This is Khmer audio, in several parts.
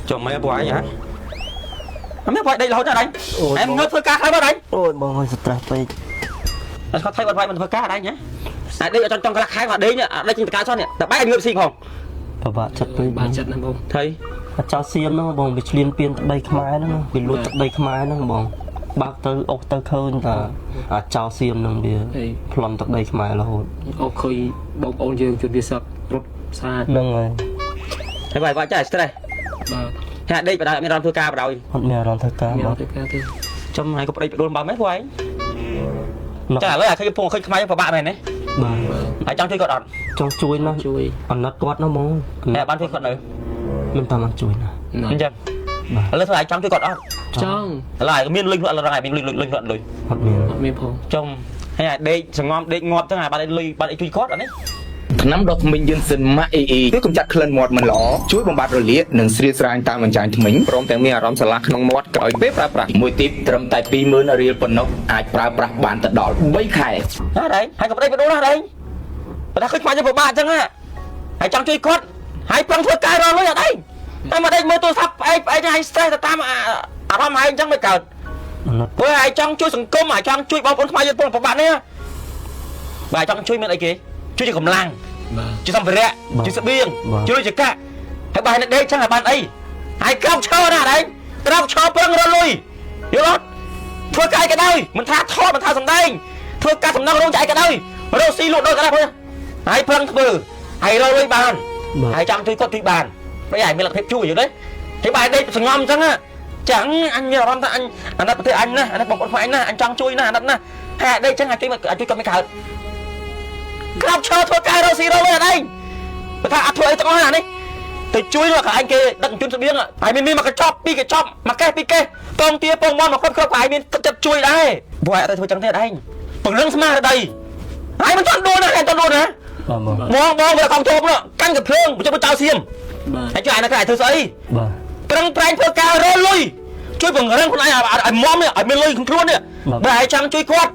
chồng mấy bói nhá mấy bói đây là hỗ trợ đây em ngơ phơi cá thấy bao đây ôi bông hơi stress vậy anh có thấy bói mình phơi cá ở đây nhé đây ở trong cái khai hoạt đấy nhá đây chính là cá cho nè tập bãi anh ngựa xinh không bà chặt với bà chặt nè bông thấy cháu xiêm nó bông bị liên piên đây khmai nó bị lụt đây khmai nó bông bác tới ốc tới khơi là cháu xiêm nó bị plon tới đây khmai là hồn ốc khơi bông ôn dương chuẩn bị sập rút xa nâng rồi thấy bài gọi chạy thế này hả đây phải làm phơi cá vào đầu hot mèo đòn thơ cá trong này có đây đồn bao mấy bói chả là cái phồng khơi khai vào bạn này đấy ở trong chơi cọt đòn trong chuối nó còn nó quát nó mong nè ban chơi cọt nữa mình toàn ăn chuối nè anh chưa lên thôi trong chơi cọt đó trong lại miên linh luận là ngày mình linh luận rồi miên phong trong hay là đây ngon đây ngọt chẳng hạn bạn đây chui cọt đấy ថ្នាំដុសធ្មេញយឺនសិនម៉ាក់អ៊ីអ៊ីគឺកម្ចាត់ក្លិនមាត់មិនល្អជួយបំបត្តិរលាកនិងស្រាលស្រាញតាមអញ្ចាញធ្មេញព្រមទាំងមានអារម្មណ៍ស្រឡះក្នុងមាត់ក្រោយពេលប្រើប្រាស់មួយទីបត្រឹមតែ 20000 រៀលប៉ុណ្ណោះអាចប្រើប្រាស់បានទៅដល់ 3 ខែហ่าđấyហើយក៏ប្តីបដូរណាđấyបើថាឃើញខ្មៅយើងពិបាកអញ្ចឹងហើយចង់ជួយគាត់ហើយប្រឹងធ្វើការរលុយអត់អីតែមកដេកមើលទូរស័ព្ទផ្អែកឲ្យ stress ទៅតាមអារម្មណ៍ហើយអញ្ចឹងមិនកើតព្រោះហើយចង់ជួយសង្គមហើយចង់ជួយបងប្អូនខ្មៅយើងពិបាកនេះបាទចង់ជួយមានអីគេជួយជាកម្លាំងជួយសម្ភារៈជួយស្បៀងជួយជាកាក់ហើយបាយដេកចឹងឲ្យបានអីហើយក្រោកឈរណាđấyក្រោកឈរប្រឹងរលុយយល់អត់ធ្វើការក៏ដោយមិនថាថតមិនថាសម្ដែងធ្វើការសំណងរោងចក្រក៏ដោយរកស៊ីលក់ដូចក៏ដោយហើយប្រឹងធ្វើហើយរលុយបានហើយចង់ជួយគាត់ជួយបានព្រោះឯងមានលទ្ធភាពជួយយល់ទេហើយបាយដេកសងំចឹងchẳng anhមានអារម្មណ៍ថាអញអាណិតប្រទេសអញណាអាណិតបងប្អូនខ្មែរអញណាអញចង់ជួយណាអាណិតណាហើយដេកចឹងអាចជួយគាត់មិនកើតក្រោកឈរធ្វើការរកស៊ីរកលុយអត់ឯងបើថាអត់ធ្វើអីទាំងអស់ណានេះទៅជួយដល់កន្លែងគេដឹកជញ្ជូនស្បៀងហើយមានមកកញ្ចប់ពីរកញ្ចប់មកកេះពីរកេះពងទាពងមន់មកគ្រប់គ្រប់ហើយមានទឹកចិត្តជួយដែរព្រោះអត់ទៅធ្វើចឹងទេអត់ឯងពង្រឹងស្មារតីហើយមិនទាន់ដួលណាឯងទាន់ដួលណាបងវាកង់ជោគនោះកាន់កភ្លើងបញ្ចុះចោលសៀមហើយជួយឯណាគេឲ្យធ្វើស្អីប្រឹងប្រែងធ្វើការរលុយជួយពង្រឹងខ្លួនឯងឲ្យមុំឲ្យមានលុយខ្លួននេះបើឲ្យចង់ជួយគាត់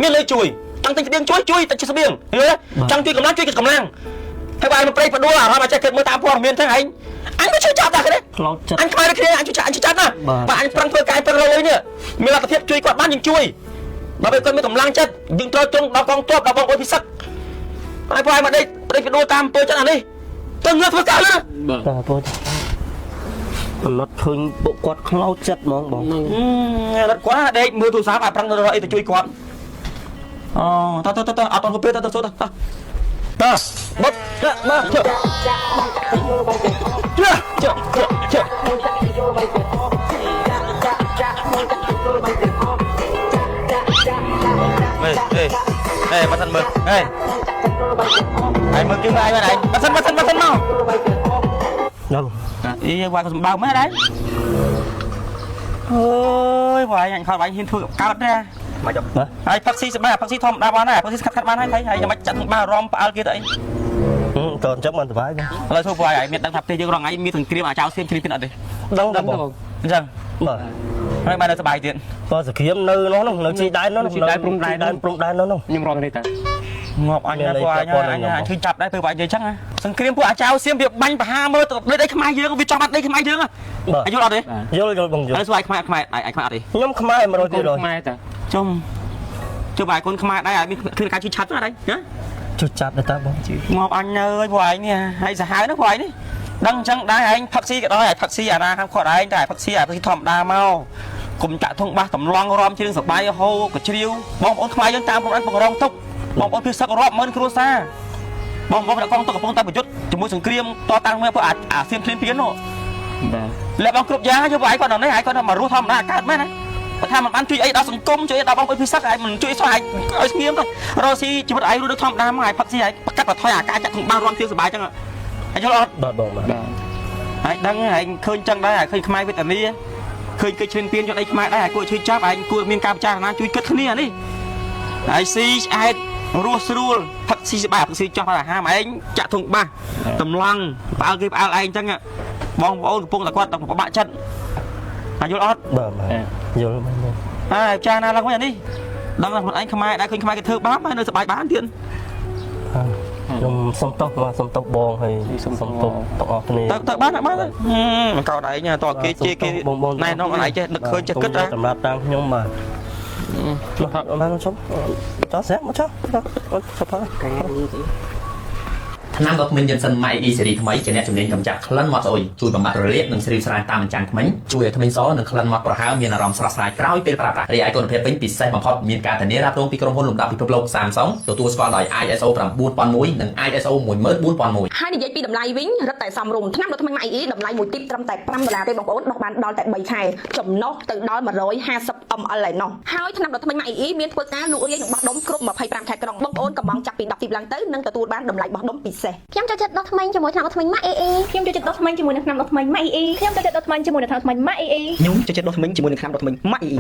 មានលុយជួយចង់ទិញស្បៀងជួយតែស្បៀងយល់ទេចង់ជួយកម្លាំងជួយកម្លាំងហើយបើឯងមកប្រេកបដួលអារម្មណ៍អាចចេះគិតមើលតាមព័ត៌មានទាំងឯងអញមិនជួយចាប់ដែរគេអញខ្មៅដូចគ្នាអញជួយចាប់ណាបើអញប្រឹងធ្វើការប្រឹងរលុយនេះមានលទ្ធភាពជួយគាត់បានយើងជួយបើពេលគាត់មានកម្លាំងចិត្តយើងត្រូវជង់ដល់កងទ័ពដល់បងប្អូនពិសិដ្ឋហើយព្រោះឯងមកដេកប្រេកបដួលតាមពើចិត្តអានេះទៅងើធ្វើការណាបាទបងលត់ឃើញបុកគាត់ខ្លោចចិត្តហ្មងបងលត់គាត់ដេកមើលទូរស័ព្ទឲ្យប្រឹងរកអីទៅជួយគាត់អូតើអត់តទៅពេលទៅសូតតបុកមកជើហេមកសិនមើលហេហើយមើលគឹងហើយមកសិនមកយល់អីវាយក៏សម្ដៅមែនដែរអើយវាយអញខលវាយហ៊ានធ្វើកើតទេមកចុះហើយផឹកស៊ីសម្រាប់ផឹកស៊ីធម្មតាបានដែរផឹកស៊ីខាត់បានហើយហើយមិនចាក់បារំផ្អើលគេទៅអីតើអញ្ចឹងមិនសុបាយទេឥឡូវធ្វើវាយឲ្យមានដឹងថាផ្ទះយើងរងថ្ងៃមានសង្គ្រាមអាចោសៀមជ្រៀងទៀតអត់ទេដឹងបងអញ្ចឹងបាទហើយបានសុបាយទៀតក៏សង្គ្រាមនៅនោះនៅជីដែននោះជីដែនព្រំដែននោះខ្ញុំរត់នេះតាងាប់អញណាពួកអញជួយចាប់ដែរធ្វើវាយយើងអញ្ចឹងសង្គ្រាមពួកអាចោសៀមវាបាញ់បហាមើលទៅដីខ្មែរយើងវាចំបាត់ដីខ្មែរយើងយល់អត់ទេយល់បងយល់ហើយស្វាយខ្មែរឯខ្មៅអត់ទេខ្ញុំខ្មែរ100%ខ្មែរតាជុំជួយបាយកូនខ្មែរដែរឲ្យមានគ្រឿងការជួយឆាត់ណាដែរណាជួយចាប់ដែរតាបងងាប់អញអើយពួកឯងនេះហើយសាហាវណាពួកឯងនេះដឹងអញ្ចឹងដែរឯងផឹកស៊ីក៏ដោយឲ្យផឹកស៊ីអាណាខាងគាត់ឯងតែផឹកស៊ីឲ្យធម្មតាមកគុំចាក់ធុងបាសតម្លង់រំជ្រៀងសបាយហូកជ្រាវបងប្អូនខ្មែរយើងតាមព្រំដែនពង្រងទុកបងប្អូនគឺសឹករាប់ម៉ឺនគ្រួសារបងប្អូនអ្នកកងទ័ពកំពុងតែប្រយុទ្ធជាមួយសង្គ្រាមតតាំងមកពួកអាស៊ានភ្លាមភ្លាមនោះបាទលះបងគ្រប់យ៉ាងយកពួកឯងគាត់ដល់នេះឯងគាត់មករស់ធម្មតាកើតមែនណាបើថាមិនបានជួយអីដល់សង្គមជួយដល់បងប្អូនពិសិដ្ឋឯងមិនជួយសោះឯងឲ្យស្ងៀមទៅរកស៊ីជីវិតឯងរស់ដូចធម្មតាមកឯងផឹកស៊ីឯងប្រកាសបថយអាការចាក់ធំបានរំទាលសុបាយចឹងឯងយល់អត់បាទបងបាទហើយដឹងឯងឃើញចឹងដែរឃើញខ្មែរវេទនាឃើញគេឈ្លានពានយកអីខ្មែរដែរឯងគួរជួយចាប់ឯងគួរមានការពិចារណាជួយគិតគ្នានេះហើយស៊ីឆ្អែតរស់ស្រួលផឹកស៊ីសបាយផឹកស៊ីចោះអាហារឯងចាក់ធុងបាសតម្លង់ផ្អើលគេផ្អើលឯងចឹងបងប្អូនកំពុងតែគាត់ពិបាកចិត្តយល់អត់បាទយល់បងហើយចាណាឡើងវិញអានេះដឹងថាខ្លួនឯងខ្មែរដែរឃើញខ្មែរគេធ្វើបាបហើយនៅសបាយបានទៀត ខ្ញុំសុំទោសមកសុំទោសបងហើយសុំទោសទាំងអស់គ្នា ទៅបានមិនកោដឯងតើគេជាគេណែនាំអីចេះនឹកឃើញចេះគិត សម្រាប់តាមខ្ញុំបាទនោះបានសុំចោះស្រាប់មកចោះចុះផង ថ្នាំដុសធ្មេញយិនសិនម៉ៃអ៊ីស៊េរីថ្មីជាអ្នកជំនាញកម្ចាត់ក្លិនមាត់ស្អុយជួយបំបត្តិរលាកនិងស្រីស្រាយតាមអញ្ចាំងធ្មេញជួយឲ្យធ្មេញសនិងក្លិនមាត់ប្រហើមមានអារម្មណ៍ស្រស់ស្រាយក្រោយពេលប្រើប្រាស់រីឯគុណភាពវិញពិសេសបំផុតមានការធានារ៉ាប់រងពីក្រុមហ៊ុនលំដាប់ពិភពលោក Samsung ទទួលស្គាល់ដោយ ISO 9001 និង ISO 14001 ហើយនិយាយពីតម្លៃវិញរឹតតែសមរម្យថ្នាំដុសធ្មេញម៉ាក់អ៊ីតម្លៃមួយទីបត្រឹមតែ$5ទេបងប្អូនដុសបានដល់តែ3ខែចំណុះទៅដល់150 ml ឯណោះហើយថ្នាំដុសធ្មេញម៉ាក់អ៊ីមានធ្វើការលក់រាយនិងបោះដុំគ្រប់25ខែក្រុងបងប្អូនកំងចាប់ពី10ទីបឡើងទៅនឹងទទួលបានតម្លៃបោះដុំពិសេស ខ្ញុំចូលចិត្តដុសធ្មេញជាមួយថ្នាំដុសធ្មេញម៉ាក់អ៊ីខ្ញុំចូលចិត្តដុសធ្មេញជាមួយនឹងថ្នាំដុសធ្មេញម៉ាក់អ៊ីខ្ញុំចូលចិត្តដុសធ្មេញជាមួយនឹងថ្នាំដុសធ្មេញម៉ាក់អ៊ី ខ្ញុំចូលចិត្តដុសធ្មេញជាមួយនឹងថ្នាំដុសធ្មេញម៉ាក់អ៊ី